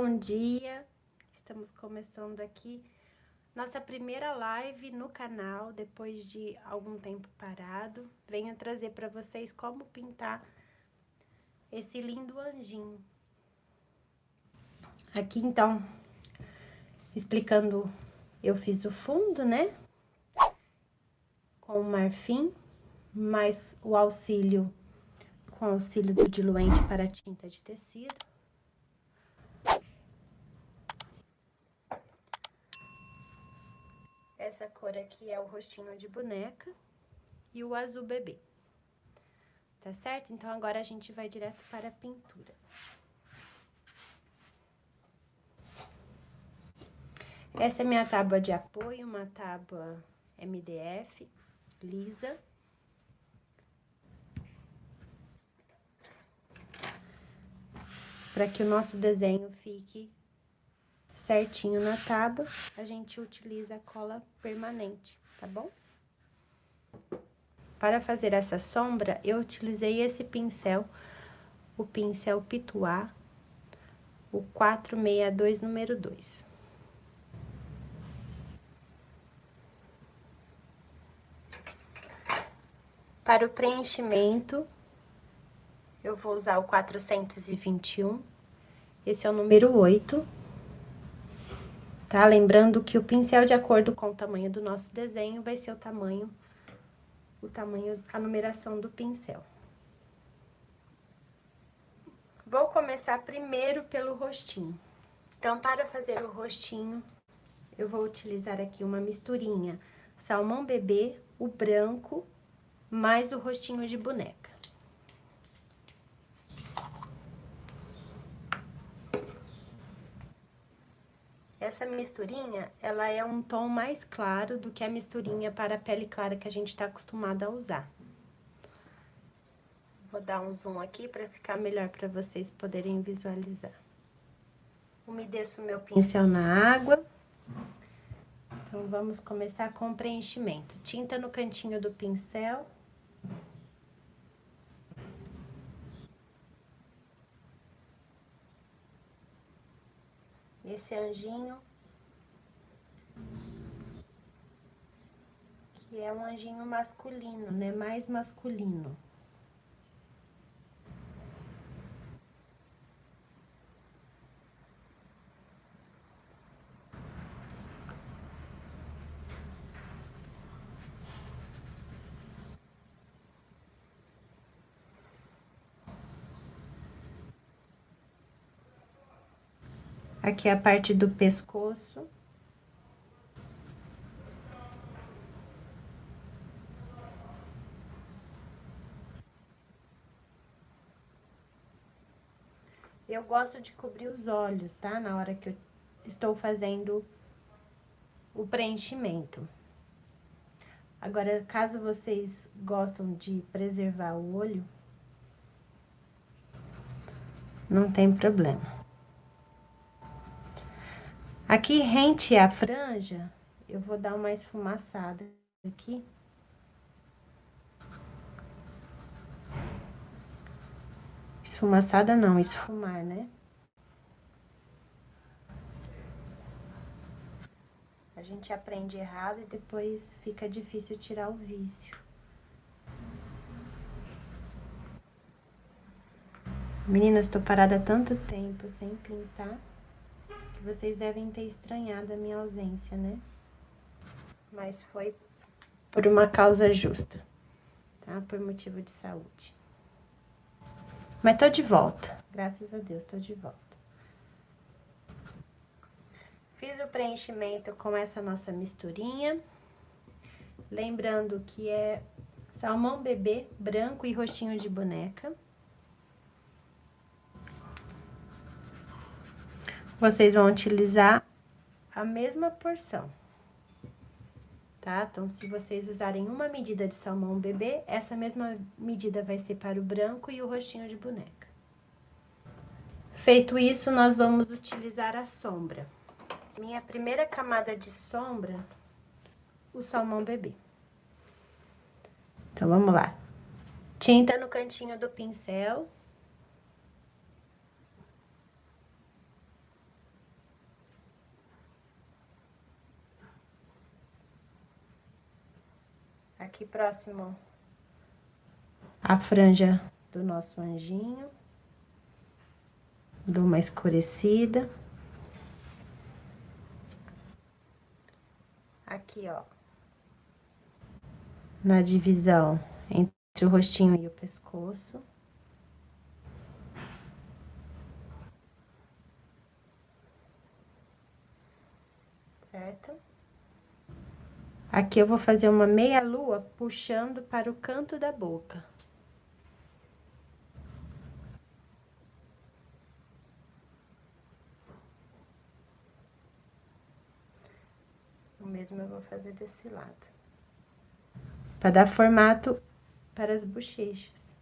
bom dia! Estamos começando aqui nossa primeira live no canal, depois de algum tempo parado. Venho trazer para vocês como pintar esse lindo anjinho. Aqui, então, explicando, eu fiz o fundo, né? Com o marfim, mais o auxílio, com o auxílio do diluente para tinta de tecido. Essa cor aqui é o rostinho de boneca e o azul bebê. Tá certo? Então, agora a gente vai direto para a pintura. Essa é minha tábua de apoio, uma tábua MDF, lisa. Para que o nosso desenho fique certinho na tábua, a gente utiliza a cola permanente, tá bom? Para fazer essa sombra, eu utilizei esse pincel, o pincel Pituá, o 462, número 2. Para o preenchimento, eu vou usar o 421, esse é o número 8. Tá? Lembrando que o pincel, de acordo com o tamanho do nosso desenho, vai ser o tamanho, a numeração do pincel. Vou começar primeiro pelo rostinho. Então, para fazer o rostinho, eu vou utilizar aqui uma misturinha salmão bebê, o branco, mais o rostinho de boneca. Essa misturinha, ela é um tom mais claro do que a misturinha para a pele clara que a gente tá acostumada a usar. Vou dar um zoom aqui para ficar melhor para vocês poderem visualizar. Umedeço o meu pincel na água. Então, vamos começar com o preenchimento. Tinta no cantinho do pincel. Esse anjinho, que é um anjinho masculino, né? Mais masculino. Aqui é a parte do pescoço. Eu gosto de cobrir os olhos, tá? Na hora que eu estou fazendo o preenchimento. Agora, caso vocês gostam de preservar o olho, não tem problema. Aqui, rente à franja, eu vou dar uma esfumaçada aqui. Esfumaçada não, esfumar, né? A gente aprende errado e depois fica difícil tirar o vício. Meninas, tô parada há tanto tempo sem pintar que vocês devem ter estranhado a minha ausência, né? Mas foi por uma causa justa, tá? Por motivo de saúde. Mas tô de volta, graças a Deus, tô de volta. Fiz o preenchimento com essa nossa misturinha. Lembrando que é salmão bebê, branco e rostinho de boneca. Vocês vão utilizar a mesma porção, tá? Então, se vocês usarem uma medida de salmão bebê, essa mesma medida vai ser para o branco e o rostinho de boneca. Feito isso, nós vamos utilizar a sombra. Minha primeira camada de sombra, o salmão bebê. Então, vamos lá. Tinta no cantinho do pincel. Aqui próximo à franja do nosso anjinho. Dou uma escurecida. Aqui, ó. Na divisão entre o rostinho e o pescoço. Certo? Aqui eu vou fazer uma meia lua puxando para o canto da boca. O mesmo eu vou fazer desse lado. Para dar formato para as bochechas.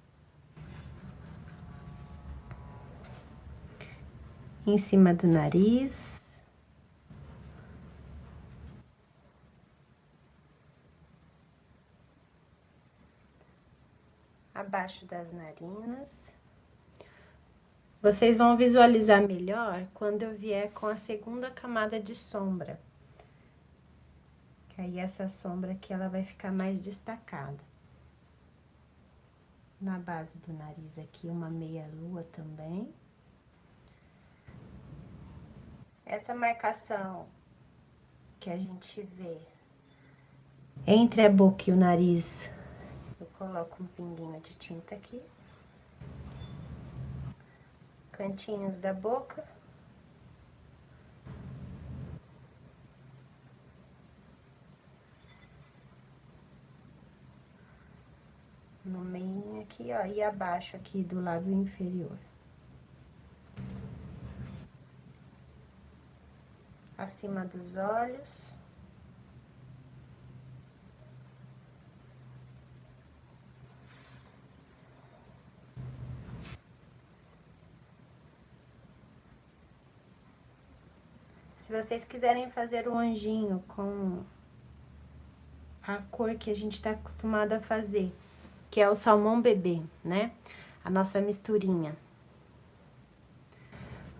Em cima do nariz. Abaixo das narinas. Vocês vão visualizar melhor quando eu vier com a segunda camada de sombra. Que aí essa sombra aqui, ela vai ficar mais destacada. Na base do nariz aqui, uma meia lua também. Essa marcação que a gente vê entre a boca e o nariz, eu coloco um pinguinho de tinta aqui. Cantinhos da boca. No meio aqui, ó, e abaixo aqui do lábio inferior. Acima dos olhos. Se vocês quiserem fazer o anjinho com a cor que a gente tá acostumado a fazer, que é o salmão bebê, né? A nossa misturinha.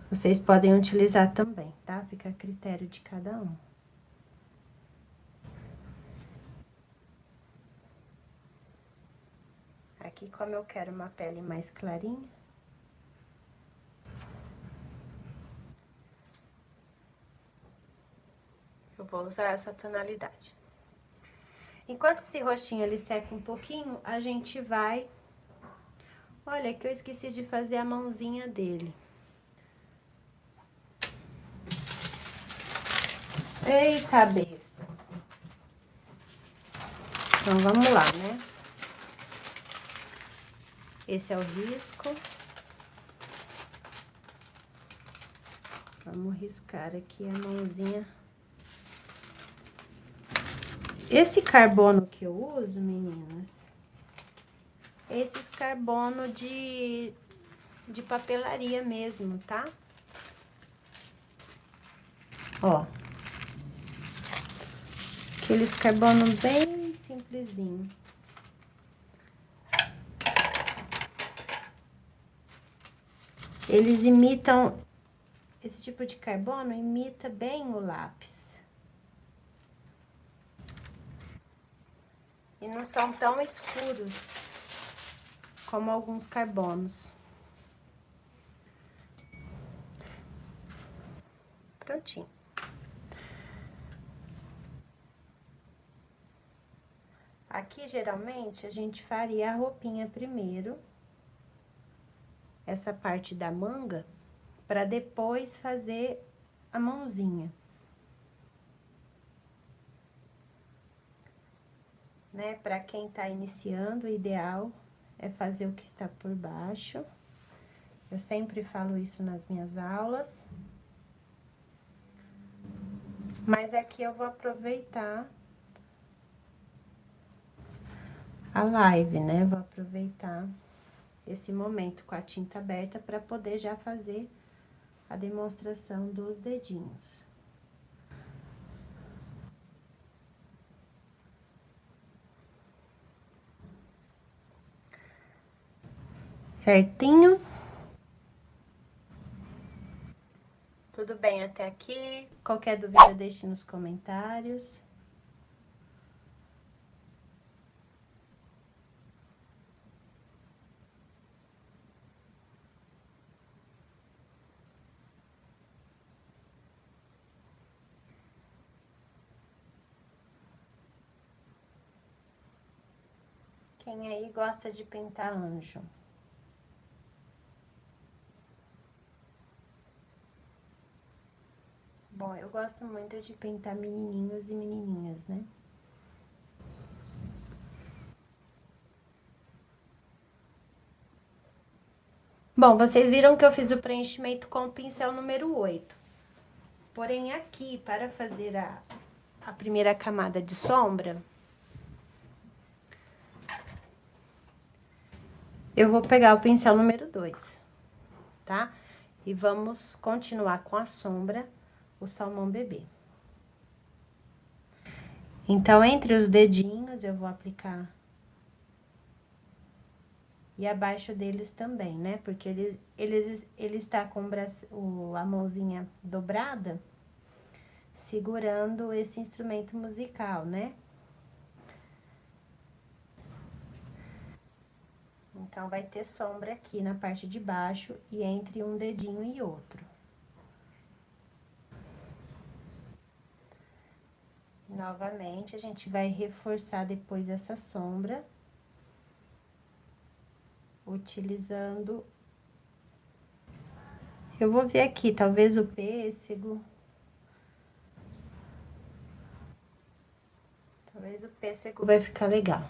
Vocês podem utilizar também, tá? Fica a critério de cada um. Aqui, como eu quero uma pele mais clarinha, eu vou usar essa tonalidade. Enquanto esse rostinho ele seca um pouquinho, a gente vai... Olha, que eu esqueci de fazer a mãozinha dele. Ei, cabeça! Então, vamos lá, né? Esse é o risco. Vamos riscar aqui a mãozinha. Esse carbono que eu uso, meninas, esses carbono de papelaria mesmo, tá? Ó. Aqueles carbono bem simplesinho. Eles imitam, esse tipo de carbono imita bem o lápis. E não são tão escuros como alguns carbonos. Prontinho. Aqui, geralmente, a gente faria a roupinha primeiro. Essa parte da manga, para depois fazer a mãozinha. Né? Para quem tá iniciando, o ideal é fazer o que está por baixo. Eu sempre falo isso nas minhas aulas. Mas aqui eu vou aproveitar a live, né? Vou aproveitar esse momento com a tinta aberta para poder já fazer a demonstração dos dedinhos. Certinho? Tudo bem até aqui? Qualquer dúvida, deixe nos comentários. Quem aí gosta de pintar anjo? Bom, eu gosto muito de pintar menininhos e menininhas, né? Bom, vocês viram que eu fiz o preenchimento com o pincel número 8. Porém, aqui, para fazer a primeira camada de sombra, eu vou pegar o pincel número 2, tá? E vamos continuar com a sombra, o salmão bebê. Então, entre os dedinhos, eu vou aplicar. E abaixo deles também, né? Porque ele está com a mãozinha dobrada, segurando esse instrumento musical, né? Então, vai ter sombra aqui na parte de baixo e entre um dedinho e outro. Novamente, a gente vai reforçar depois essa sombra, utilizando... Eu vou ver aqui, talvez o pêssego... Talvez o pêssego vai ficar legal.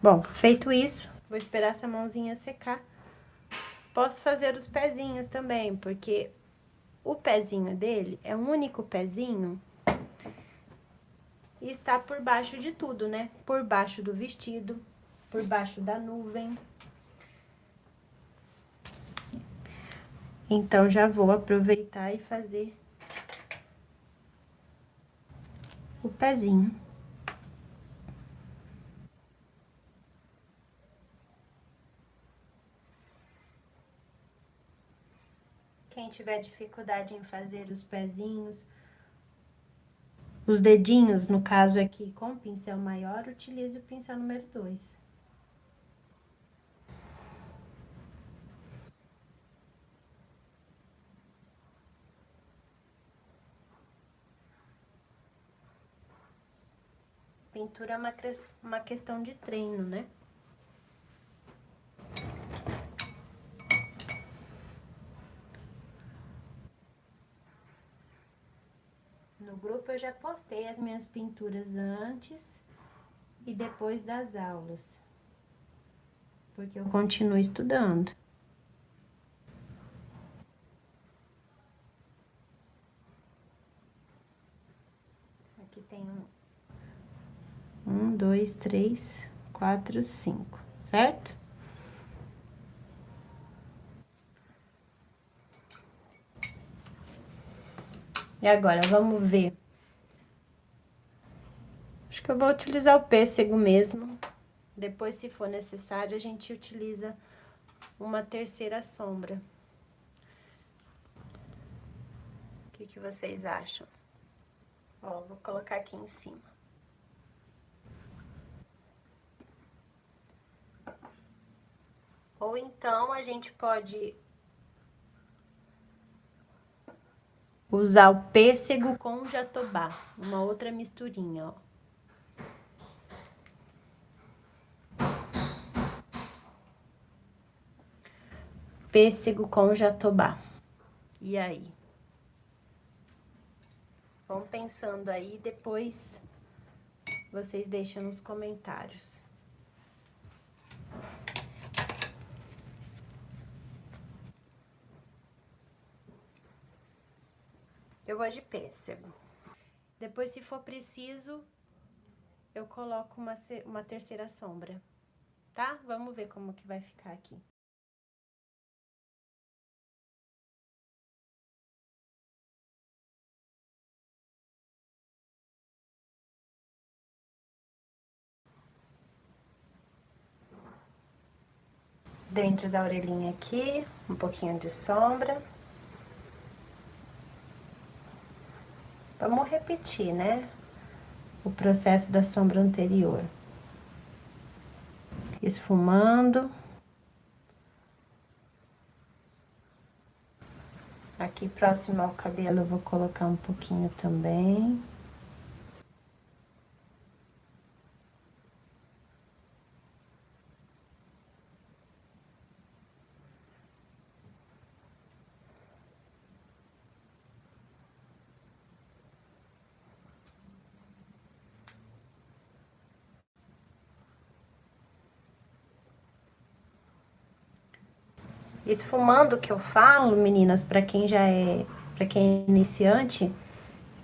Bom, feito isso, vou esperar essa mãozinha secar. Posso fazer os pezinhos também, porque o pezinho dele é um único pezinho e está por baixo de tudo, né? Por baixo do vestido, por baixo da nuvem. Então, já vou aproveitar e fazer o pezinho. Quem tiver dificuldade em fazer os pezinhos, os dedinhos, no caso aqui, com pincel maior, utilize o pincel número 2. Pintura é uma questão de treino, né? No grupo eu já postei as minhas pinturas antes e depois das aulas, porque eu continuo estudando. Aqui tem um, dois, três, quatro, cinco, certo? E agora, vamos ver. Acho que eu vou utilizar o pêssego mesmo. Depois, se for necessário, a gente utiliza uma terceira sombra. O que vocês acham? Ó, vou colocar aqui em cima. Ou então, a gente pode usar o pêssego com jatobá, uma outra misturinha, ó. Pêssego com jatobá. E aí? Vão pensando aí, depois vocês deixam nos comentários. Eu vou de pêssego. Depois, se for preciso, eu coloco uma terceira sombra, tá? Vamos ver como que vai ficar aqui. Dentro da orelhinha aqui, um pouquinho de sombra. Vamos repetir, né? O processo da sombra anterior. Esfumando. Aqui próximo ao cabelo eu vou colocar um pouquinho também. Esfumando que eu falo, meninas, para quem para quem é iniciante,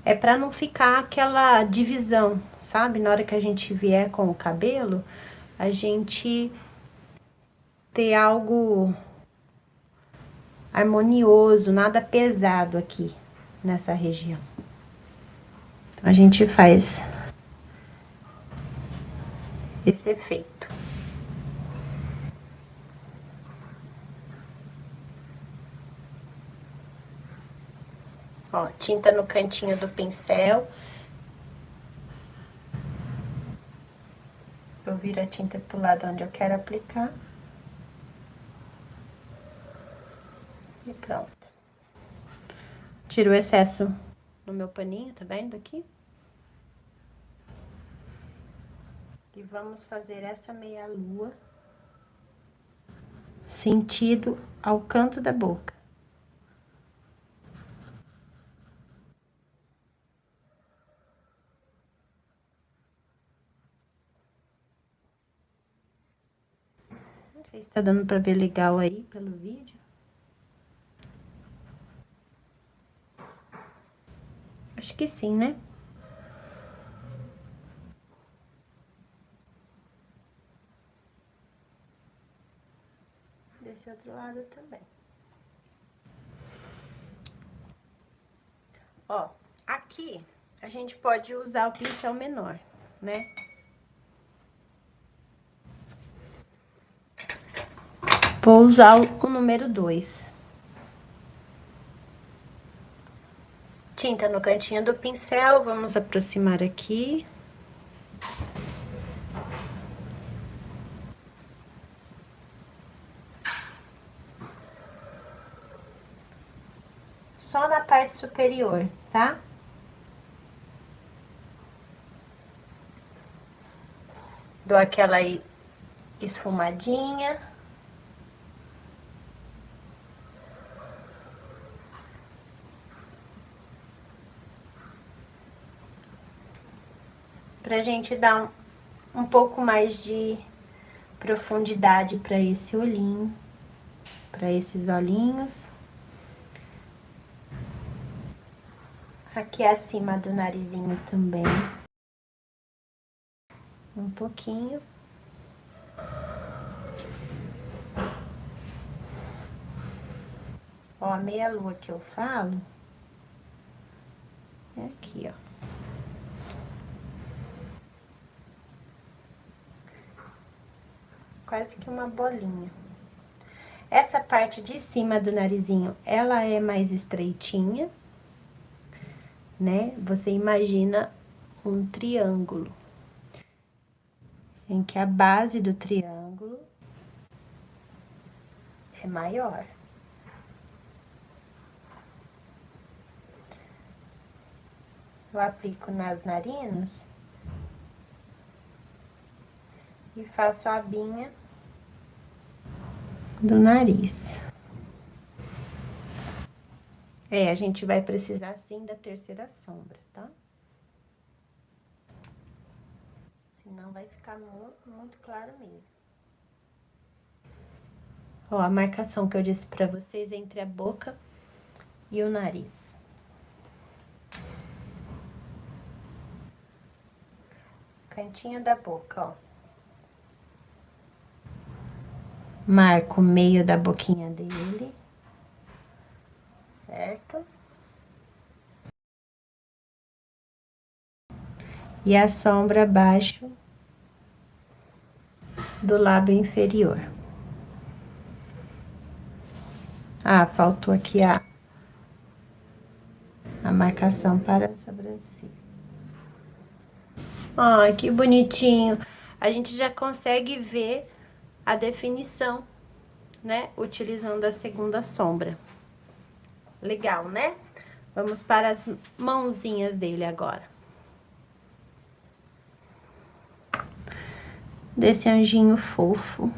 é para não ficar aquela divisão, sabe? Na hora que a gente vier com o cabelo, a gente ter algo harmonioso, nada pesado aqui nessa região. Então, a gente faz esse efeito. Ó, tinta no cantinho do pincel. Eu viro a tinta pro lado onde eu quero aplicar. E pronto. Tiro o excesso no meu paninho, tá vendo aqui? E vamos fazer essa meia-lua sentido ao canto da boca. Não sei se tá dando pra ver legal aí pelo vídeo. Acho que sim, né? Desse outro lado também. Ó, aqui a gente pode usar o pincel menor, né? Vou usar o número 2. Tinta no cantinho do pincel, vamos aproximar aqui. Só na parte superior, tá? Dou aquela aí esfumadinha. Pra gente dar um pouco mais de profundidade para esse olhinho, para esses olhinhos. Aqui acima do narizinho também. Um pouquinho. Ó, a meia-lua que eu falo é aqui, ó. Quase que uma bolinha. Essa parte de cima do narizinho, ela é mais estreitinha, né? Você imagina um triângulo, em que a base do triângulo é maior. Eu aplico nas narinas e faço a abinha do nariz. É, a gente vai precisar sim da terceira sombra, tá? Senão vai ficar muito claro mesmo. Ó, a marcação que eu disse pra vocês entre a boca e o nariz. Cantinho da boca, ó. Marco o meio da boquinha dele. Certo? E a sombra abaixo do lábio inferior. Ah, faltou aqui a marcação para a sobrancelha. Ai, que bonitinho. A gente já consegue ver a definição, né? Utilizando a segunda sombra. Legal, né? Vamos para as mãozinhas dele agora. Desse anjinho fofo.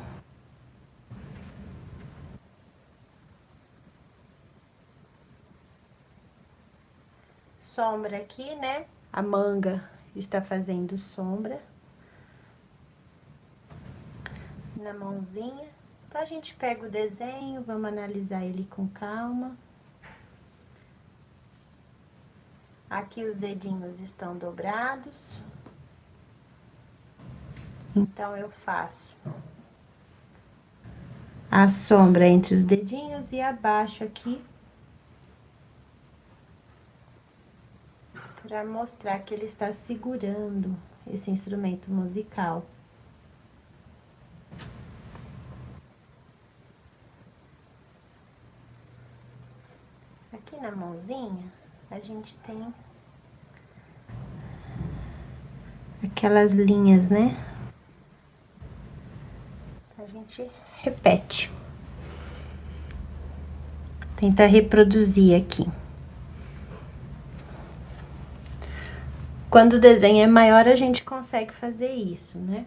Sombra aqui, né? A manga está fazendo sombra. Na mãozinha. Então, a gente pega o desenho, vamos analisar ele com calma. Aqui os dedinhos estão dobrados. Então, eu faço a sombra entre os dedinhos e abaixo aqui. Para mostrar que ele está segurando esse instrumento musical. Aqui na mãozinha, a gente tem aquelas linhas, né? A gente repete. Tenta reproduzir aqui. Quando o desenho é maior, a gente consegue fazer isso, né?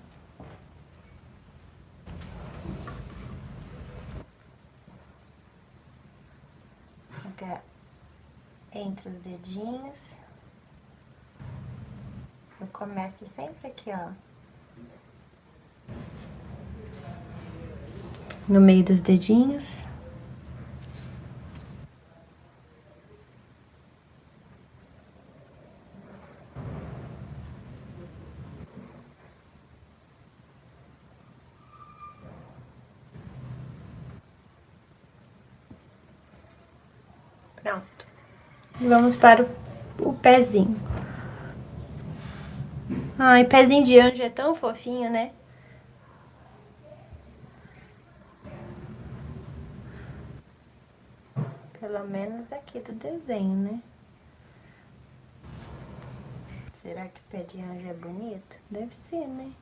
Entre os dedinhos. Eu começo sempre aqui, ó. No meio dos dedinhos. Pronto. Vamos para o pezinho. Ai, pezinho de anjo é tão fofinho, né? Pelo menos aqui do desenho, né? Será que pé de anjo é bonito? Deve ser, né?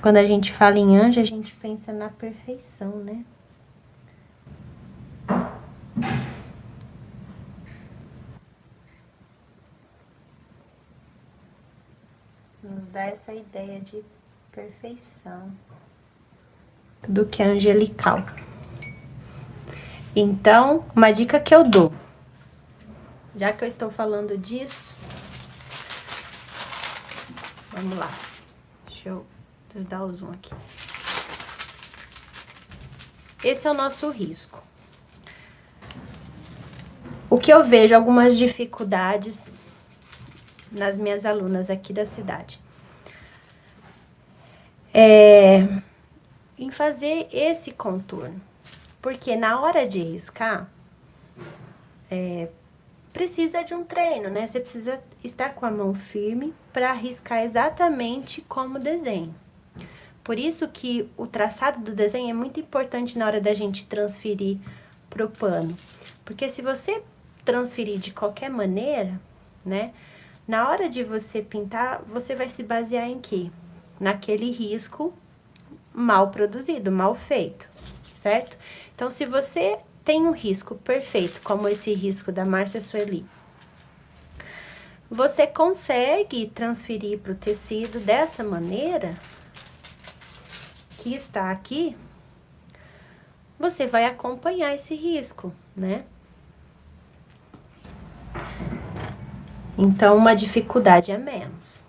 Quando a gente fala em anjo, a gente pensa na perfeição, né? Nos dá essa ideia de perfeição. Tudo que é angelical. Então, uma dica que eu dou. Já que eu estou falando disso, vamos lá. Deixa eu desdar o zoom aqui. Esse é o nosso risco. O que eu vejo algumas dificuldades nas minhas alunas aqui da cidade em fazer esse contorno. Porque na hora de riscar, precisa de um treino, né? Você precisa estar com a mão firme para riscar exatamente como desenho. Por isso que o traçado do desenho é muito importante na hora da gente transferir pro pano. Porque se você transferir de qualquer maneira, né? Na hora de você pintar, você vai se basear em quê? Naquele risco mal produzido, mal feito, certo? Então, se você tem um risco perfeito, como esse risco da Márcia Sueli, você consegue transferir para o tecido dessa maneira que está aqui, você vai acompanhar esse risco, né? Então, uma dificuldade a menos.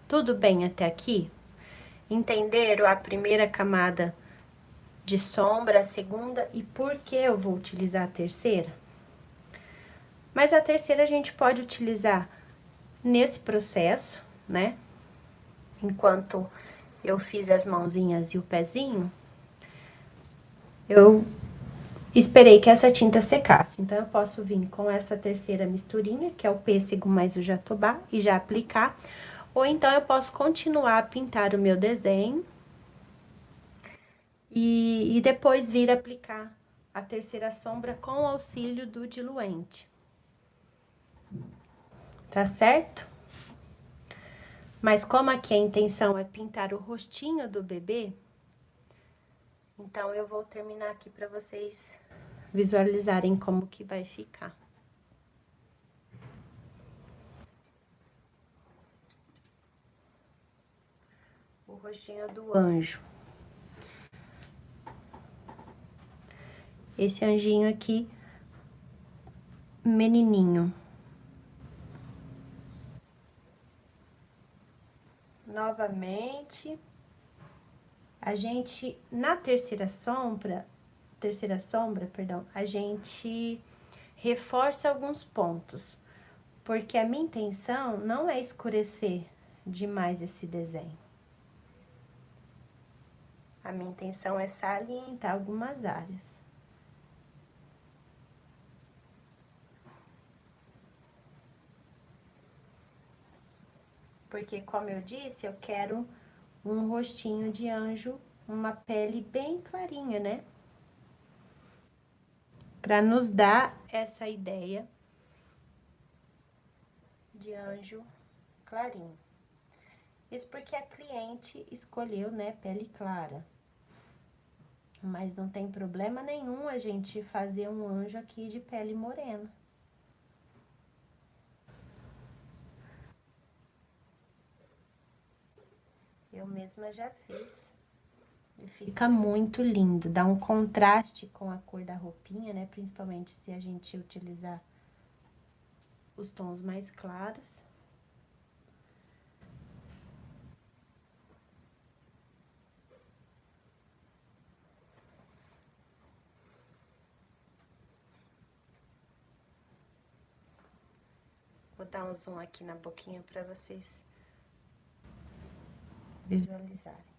Tudo bem até aqui? Entenderam a primeira camada de sombra, a segunda e por que eu vou utilizar a terceira? Mas a terceira a gente pode utilizar nesse processo, né? Enquanto eu fiz as mãozinhas e o pezinho, eu esperei que essa tinta secasse. Então, eu posso vir com essa terceira misturinha, que é o pêssego mais o jatobá, e já aplicar. Ou então, eu posso continuar a pintar o meu desenho e depois vir aplicar a terceira sombra com o auxílio do diluente. Tá certo? Mas como aqui a intenção é pintar o rostinho do bebê, então eu vou terminar aqui para vocês visualizarem como que vai ficar. O rostinho do anjo. Esse anjinho aqui, menininho. Novamente. A gente, na terceira sombra, perdão, a gente reforça alguns pontos, porque a minha intenção não é escurecer demais esse desenho. A minha intenção é salientar algumas áreas. Porque, como eu disse, eu quero um rostinho de anjo, uma pele bem clarinha, né? Para nos dar essa ideia de anjo clarinho. Isso porque a cliente escolheu, né, pele clara. Mas não tem problema nenhum a gente fazer um anjo aqui de pele morena. Eu mesma já fiz. E fica muito lindo, dá um contraste com a cor da roupinha, né? Principalmente se a gente utilizar os tons mais claros. Vou dar um zoom aqui na boquinha para vocês visualizarem.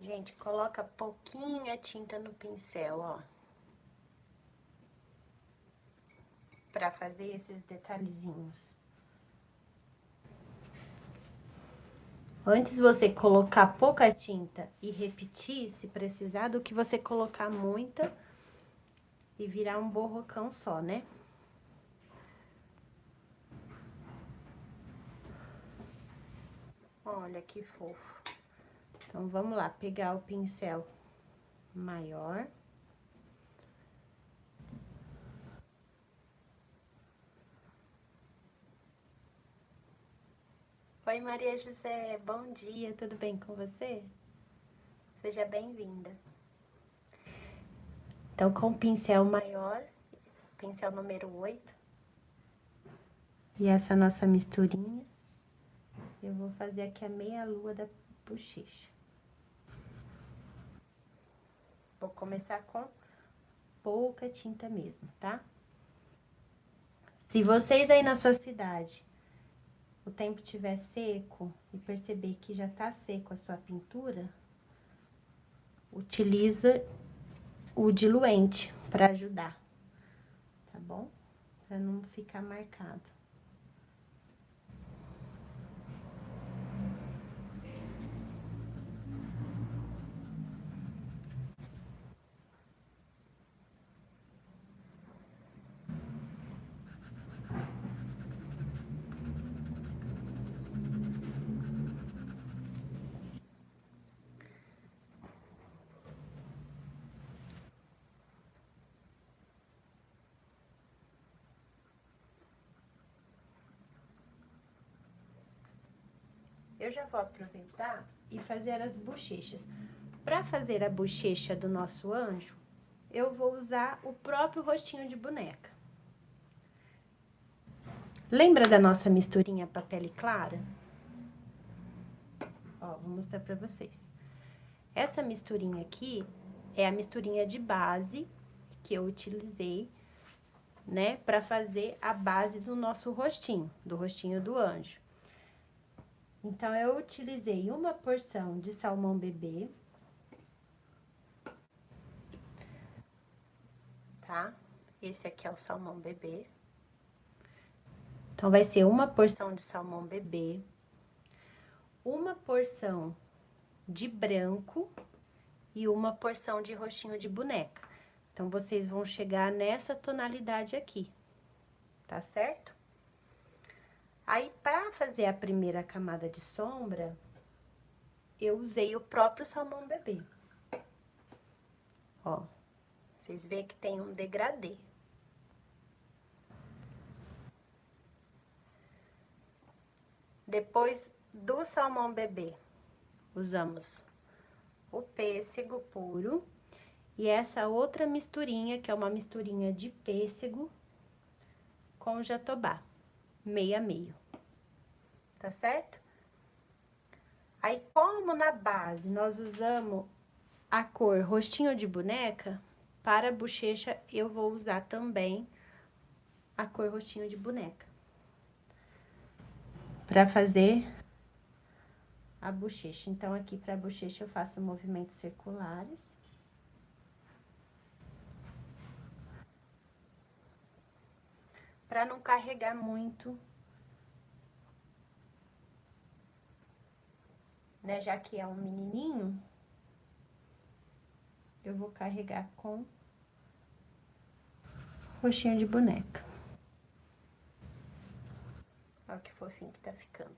Gente, coloca pouquinha tinta no pincel, ó. Pra fazer esses detalhezinhos. Antes você colocar pouca tinta e repetir, se precisar, do que você colocar muita e virar um borrocão só, né? Olha que fofo. Então, vamos lá, pegar o pincel maior. Oi, Maria José, bom dia, tudo bem com você? Seja bem-vinda. Então, com o pincel maior, pincel número 8, e essa nossa misturinha, eu vou fazer aqui a meia-lua da bochecha. Vou começar com pouca tinta mesmo, tá? Se vocês aí na sua cidade, o tempo estiver seco e perceber que já tá seco a sua pintura, utiliza o diluente para ajudar, tá bom? Para não ficar marcado. Eu já vou aproveitar e fazer as bochechas. Para fazer a bochecha do nosso anjo, eu vou usar o próprio rostinho de boneca. Lembra da nossa misturinha para pele clara? Ó, vou mostrar para vocês. Essa misturinha aqui é a misturinha de base que eu utilizei, né, para fazer a base do nosso rostinho, do rostinho do anjo. Então, eu utilizei uma porção de salmão bebê, tá? Esse aqui é o salmão bebê. Então, vai ser uma porção de salmão bebê, uma porção de branco e uma porção de roxinho de boneca. Então, vocês vão chegar nessa tonalidade aqui, tá certo? Aí, para fazer a primeira camada de sombra, eu usei o próprio salmão bebê. Ó, vocês veem que tem um degradê. Depois, do salmão bebê, usamos o pêssego puro e essa outra misturinha, que é uma misturinha de pêssego com jatobá, meio a meio, tá certo? Aí, como na base nós usamos a cor rostinho de boneca, para a bochecha eu vou usar também a cor rostinho de boneca. Pra fazer a bochecha. Então, aqui pra bochecha eu faço movimentos circulares. Pra não carregar muito, né? Já que é um menininho, eu vou carregar com rostinho de boneca. Olha que fofinho que tá ficando.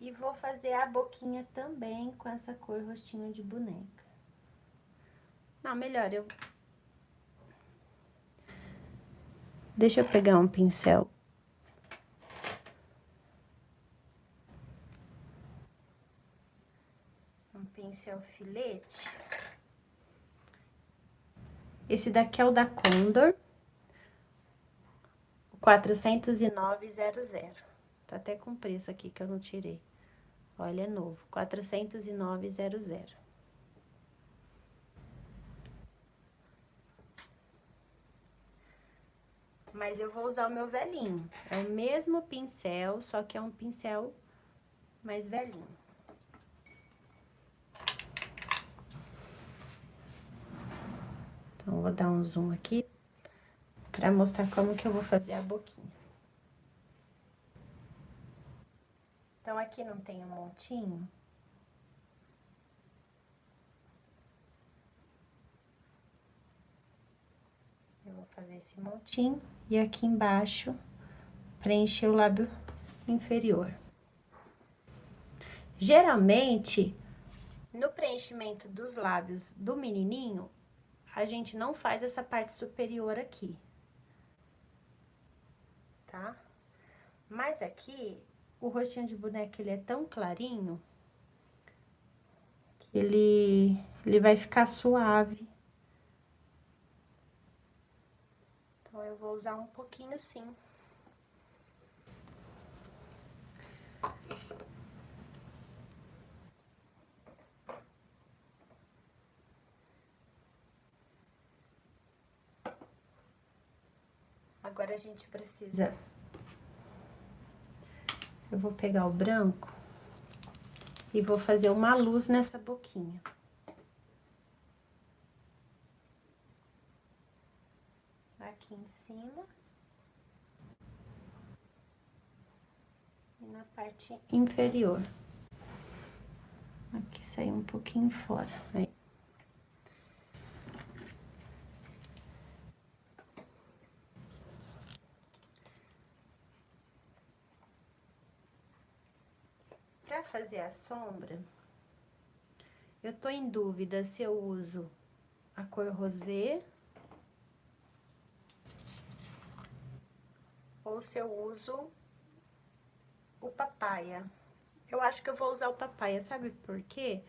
E vou fazer a boquinha também com essa cor rostinho de boneca. Não, melhor, deixa eu pegar um pincel. Um pincel filete. Esse daqui é o da Condor. 409,00. Tá até com preço aqui que eu não tirei. Olha, é novo. 409,00. Mas eu vou usar o meu velhinho. É o mesmo pincel, só que é um pincel mais velhinho. Então, vou dar um zoom aqui pra mostrar como que eu vou fazer a boquinha. Então, aqui não tem um montinho. Eu vou fazer esse montinho e aqui embaixo preencher o lábio inferior. Geralmente, no preenchimento dos lábios do menininho, a gente não faz essa parte superior aqui, tá? Mas aqui, o rostinho de boneca, ele é tão clarinho que ele vai ficar suave. Então, eu vou usar um pouquinho assim. Agora, a gente precisa... Eu vou pegar o branco e vou fazer uma luz nessa boquinha. Aqui em cima. E na parte inferior. Aqui saiu um pouquinho fora. Aí. Pra fazer a sombra, eu tô em dúvida se eu uso a cor rosé ou se eu uso o papaya. Eu acho que eu vou usar o papaya, sabe por quê?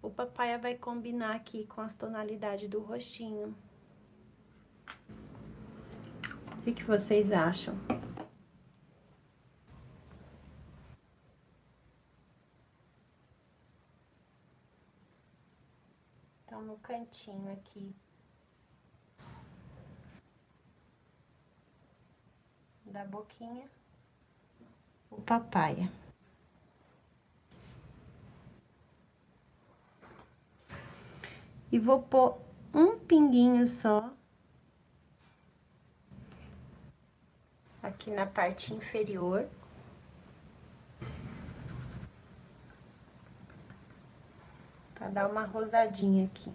O papaya vai combinar aqui com as tonalidades do rostinho. O que vocês acham? Então, no cantinho aqui da boquinha, o papaya. E vou pôr um pinguinho só aqui na parte inferior. Pra dar uma rosadinha aqui.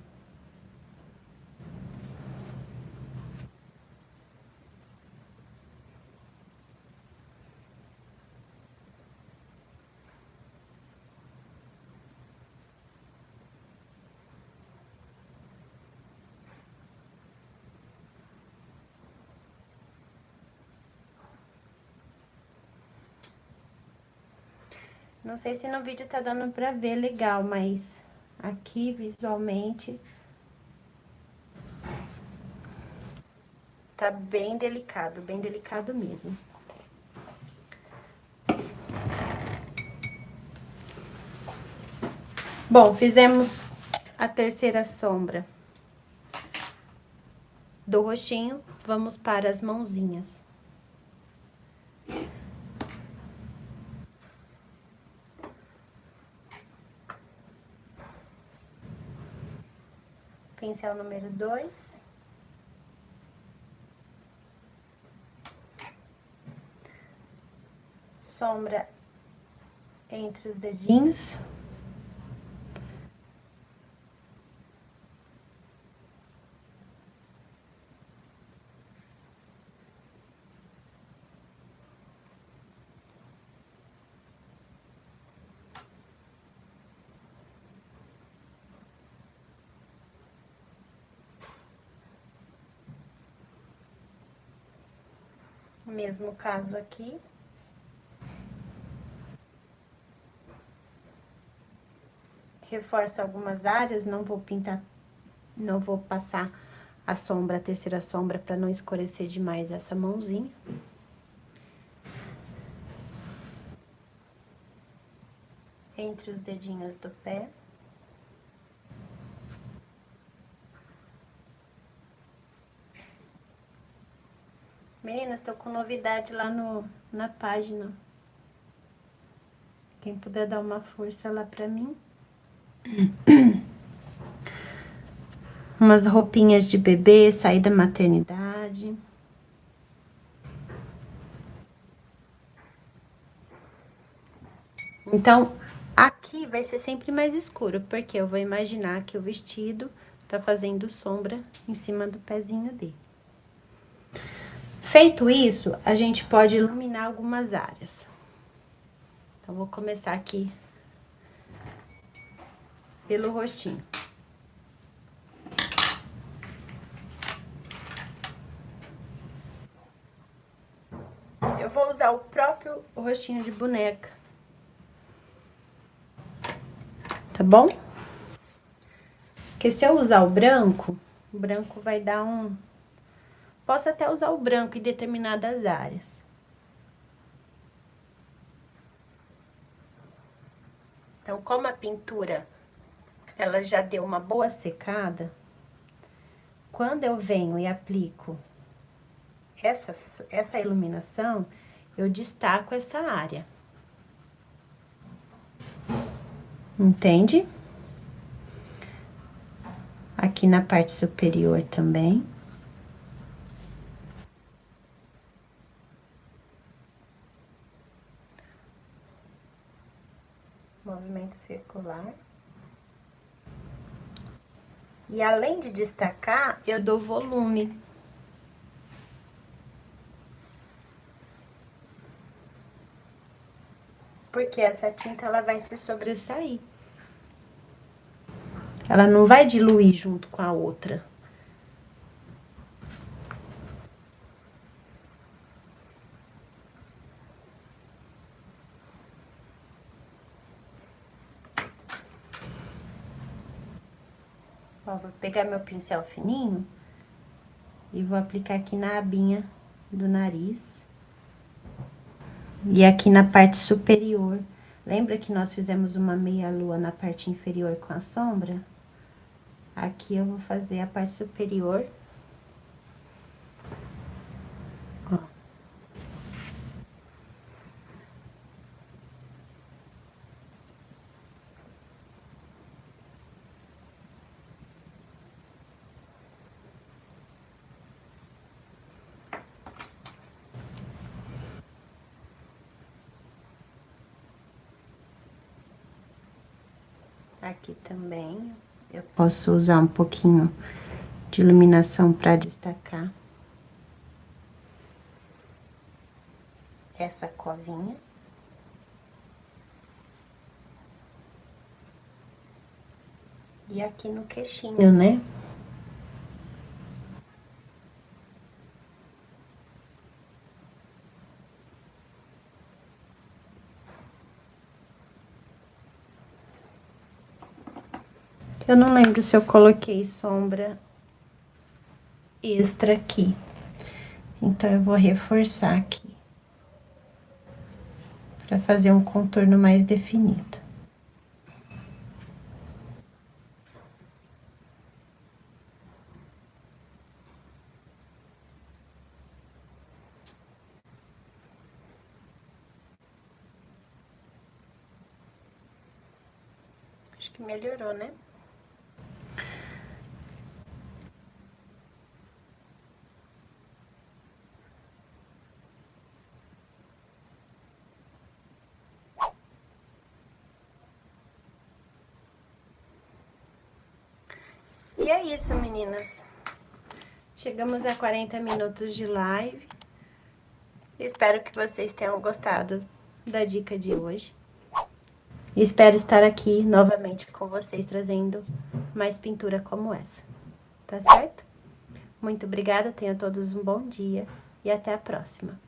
Não sei se no vídeo tá dando pra ver legal, mas aqui visualmente tá bem delicado mesmo. Bom, fizemos a terceira sombra do rostinho, vamos para as mãozinhas. Pincel número 2. Sombra entre os dedinhos. O mesmo caso aqui. Reforço algumas áreas, não vou pintar, não vou passar a sombra, a terceira sombra, para não escurecer demais essa mãozinha. Entre os dedinhos do pé. Meninas, tô com novidade lá na página. Quem puder dar uma força lá pra mim. Umas roupinhas de bebê, sair da maternidade. Então, aqui vai ser sempre mais escuro, porque eu vou imaginar que o vestido tá fazendo sombra em cima do pezinho dele. Feito isso, a gente pode iluminar algumas áreas. Então, vou começar aqui pelo rostinho. Eu vou usar o próprio rostinho de boneca. Tá bom? Porque se eu usar o branco vai dar um... Posso até usar o branco em determinadas áreas. Então, como a pintura, ela já deu uma boa secada, quando eu venho e aplico essa iluminação, eu destaco essa área. Entende? Aqui na parte superior também. Movimento circular. E além de destacar, eu dou volume. Porque essa tinta, ela vai se sobressair. Ela não vai diluir junto com a outra. Ó, vou pegar meu pincel fininho e vou aplicar aqui na abinha do nariz. E aqui na parte superior. Lembra que nós fizemos uma meia-lua na parte inferior com a sombra? Aqui eu vou fazer a parte superior. Ó. Aqui também, eu posso usar um pouquinho de iluminação para destacar essa covinha. E aqui no queixinho, né? Eu não lembro se eu coloquei sombra extra aqui. Então, eu vou reforçar aqui. Pra fazer um contorno mais definido. Acho que melhorou, né? E é isso, meninas. Chegamos a 40 minutos de live. Espero que vocês tenham gostado da dica de hoje. E espero estar aqui novamente com vocês, trazendo mais pintura como essa. Tá certo? Muito obrigada, tenham todos um bom dia e até a próxima.